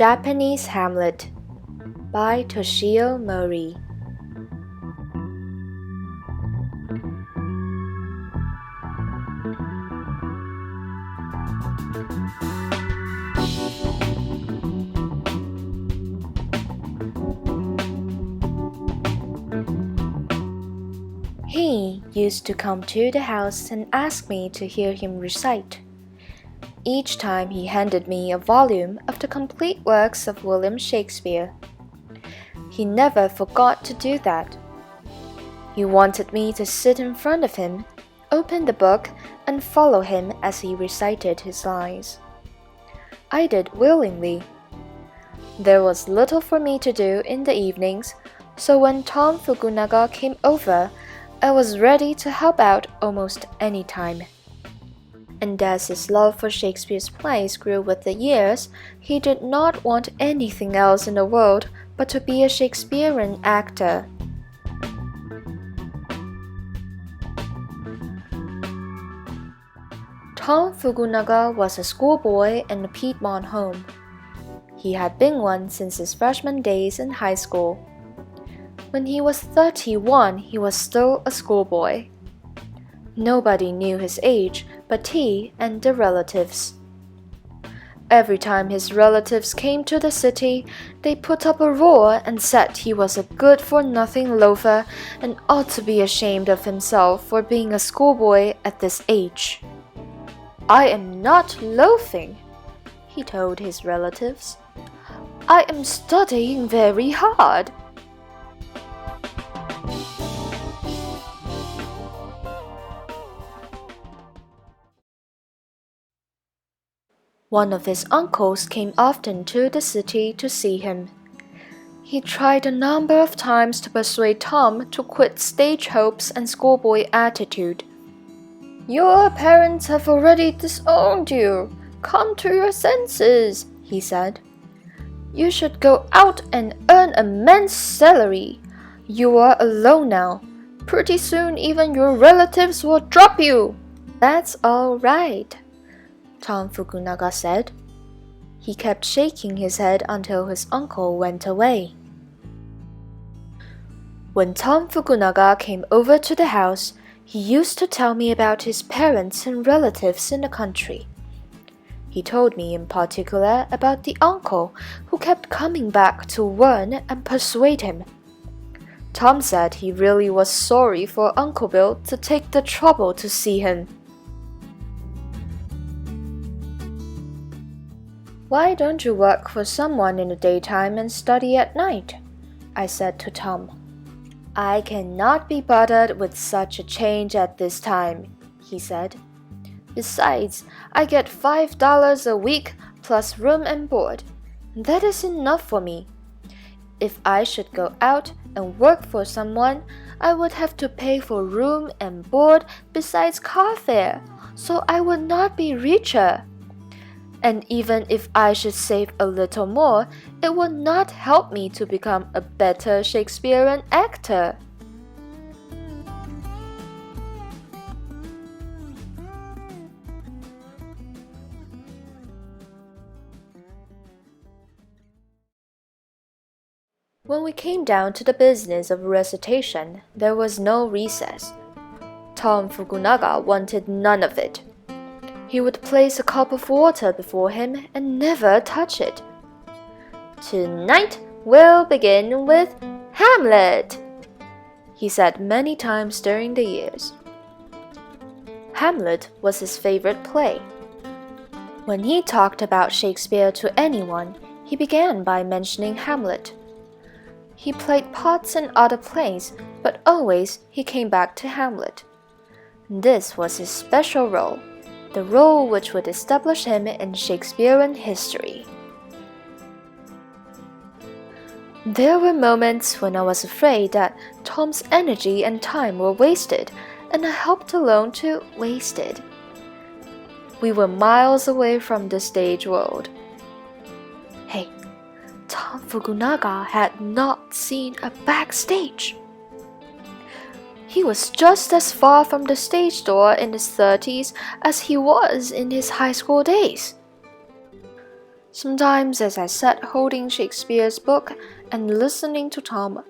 Japanese Hamlet by Toshio Mori. He used to come to the house and ask me to hear him recite. Each time he handed me a volume of the complete works of William Shakespeare. He never forgot to do that. He wanted me to sit in front of him, open the book, and follow him as he recited his lines. I did willingly. There was little for me to do in the evenings, so when Tom Fukunaga came over, I was ready to help out almost any time. And as his love for Shakespeare's plays grew with the years, he did not want anything else in the world but to be a Shakespearean actor. Tom Fukunaga was a schoolboy in a Piedmont home. He had been one since his freshman days in high school. When he was 31, he was still a schoolboy. Nobody knew his age but he and the relatives. Every time his relatives came to the city, they put up a roar and said he was a good-for-nothing loafer and ought to be ashamed of himself for being a schoolboy at this age. "I am not loafing," he told his relatives. "I am studying very hard." One of his uncles came often to the city to see him. He tried a number of times to persuade Tom to quit stage hopes and schoolboy attitude. "Your parents have already disowned you. Come to your senses," he said. "You should go out and earn immense salary. You are alone now. Pretty soon even your relatives will drop you." "That's all right," Tom Fukunaga said. He kept shaking his head until his uncle went away. When Tom Fukunaga came over to the house, he used to tell me about his parents and relatives in the country. He told me in particular about the uncle who kept coming back to warn and persuade him. Tom said he really was sorry for Uncle Bill to take the trouble to see him. "Why don't you work for someone in the daytime and study at night?" I said to Tom. "I cannot be bothered with such a change at this time," he said. "Besides, I get $5 a week plus room and board. That is enough for me. If I should go out and work for someone, I would have to pay for room and board besides car fare, so I would not be richer. And even if I should save a little more, it would not help me to become a better Shakespearean actor." When we came down to the business of recitation, there was no recess. Tom Fukunaga wanted none of it. He would place a cup of water before him and never touch it. "Tonight we'll begin with Hamlet," he said many times during the years. Hamlet was his favorite play. When he talked about Shakespeare to anyone, he began by mentioning Hamlet. He played parts in other plays, but always he came back to Hamlet. This was his special role, the role which would establish him in Shakespearean history. There were moments when I was afraid that Tom's energy and time were wasted, and I helped alone to waste it. We were miles away from the stage world. Hey, Tom Fukunaga had not seen a backstage. He was just as far from the stage door in his 30s as he was in his high school days. Sometimes as I sat holding Shakespeare's book and listening to Tom,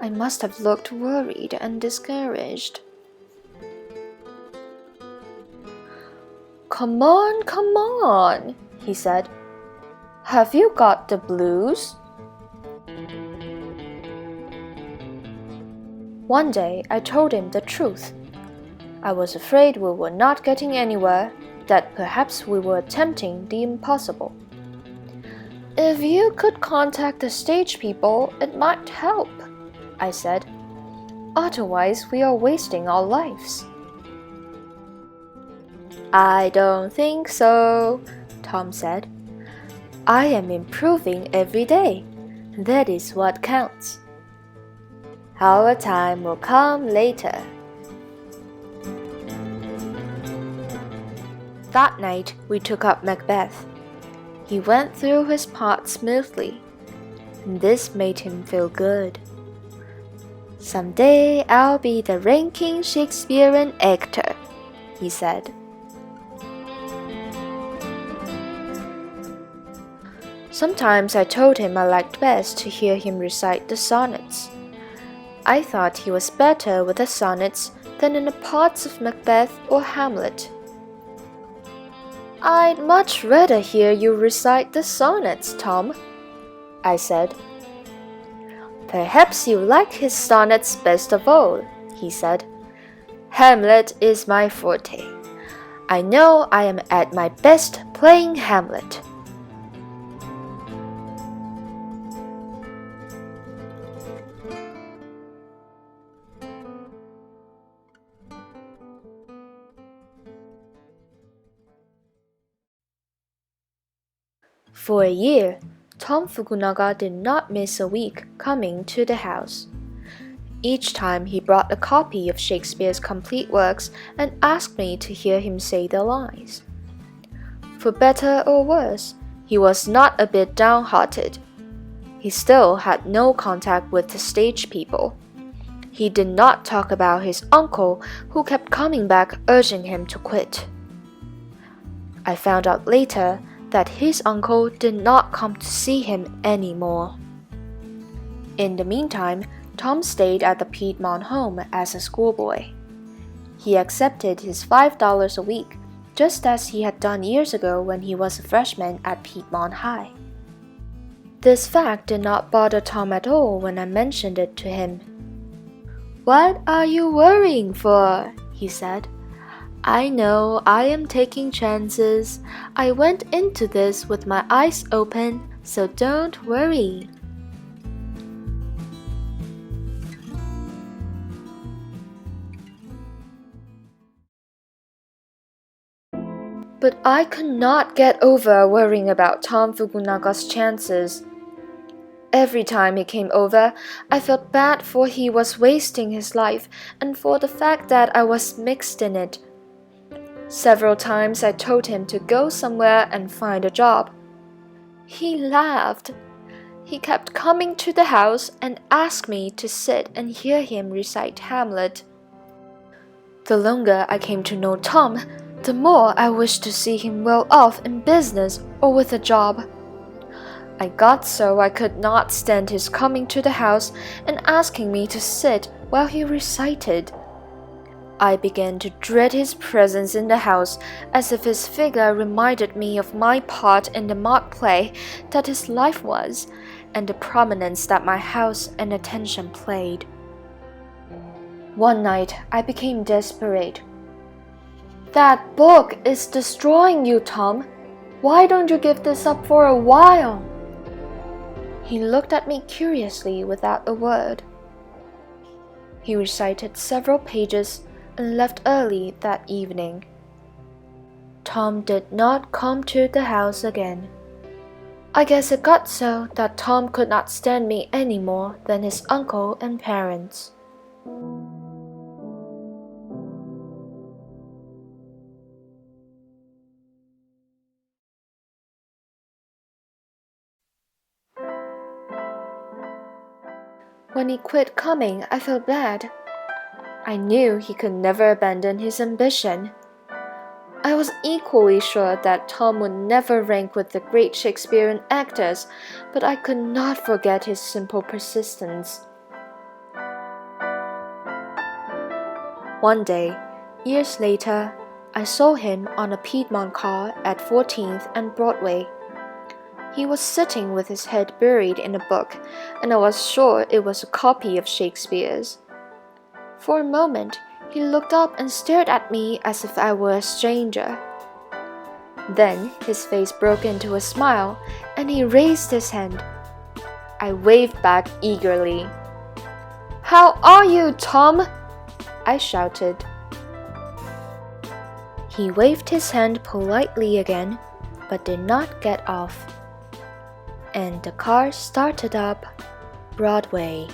I must have looked worried and discouraged. Come on, he said. Have you got the blues? One day I told him the truth. I was afraid we were not getting anywhere, that perhaps we were attempting the impossible. If you could contact the stage people, it might help, I said. Otherwise, we are wasting our lives. I don't think so, Tom said. I am improving every day. That is what counts. Our time will come later. That night, we took up Macbeth. He went through his part smoothly, and this made him feel good. Someday I'll be the ranking Shakespearean actor, he said. Sometimes I told him I liked best to hear him recite the sonnets. I thought he was better with the sonnets than in the parts of Macbeth or Hamlet. I'd much rather hear you recite the sonnets, Tom, I said. Perhaps you like his sonnets best of all, he said. Hamlet is my forte. I know I am at my best playing Hamlet. For a year, Tom Fukunaga did not miss a week coming to the house. Each time he brought a copy of Shakespeare's complete works and asked me to hear him say the lines. For better or worse, he was not a bit downhearted. He still had no contact with the stage people. He did not talk about his uncle who kept coming back urging him to quit. I found out later that his uncle did not come to see him anymore. In the meantime, Tom stayed at the Piedmont home as a schoolboy. He accepted his $5 a week, just as he had done years ago when he was a freshman at Piedmont High. This fact did not bother Tom at all when I mentioned it to him. What are you worrying for? He said. I know I am taking chances. I went into this with my eyes open, so don't worry. But I could not get over worrying about Tom Fukunaga's chances. Every time he came over, I felt bad for he was wasting his life and for the fact that I was mixed in it. Several times I told him to go somewhere and find a job. He laughed. He kept coming to the house and asked me to sit and hear him recite Hamlet. The longer I came to know Tom, the more I wished to see him well off in business or with a job. I got so I could not stand his coming to the house and asking me to sit while he recited. I began to dread his presence in the house, as if his figure reminded me of my part in the mock play that his life was, and the prominence that my house and attention played. One night I became desperate. That book is destroying you, Tom. Why don't you give this up for a while? He looked at me curiously without a word. He recited several pages and left early that evening. Tom did not come to the house again. I guess it got so that Tom could not stand me any more than his uncle and parents. When he quit coming, I felt bad. I knew he could never abandon his ambition. I was equally sure that Tom would never rank with the great Shakespearean actors, but I could not forget his simple persistence. One day, years later, I saw him on a Piedmont car at 14th and Broadway. He was sitting with his head buried in a book, and I was sure it was a copy of Shakespeare's. For a moment, he looked up and stared at me as if I were a stranger. Then his face broke into a smile, and he raised his hand. I waved back eagerly. "How are you, Tom?" I shouted. He waved his hand politely again, but did not get off. And the car started up Broadway.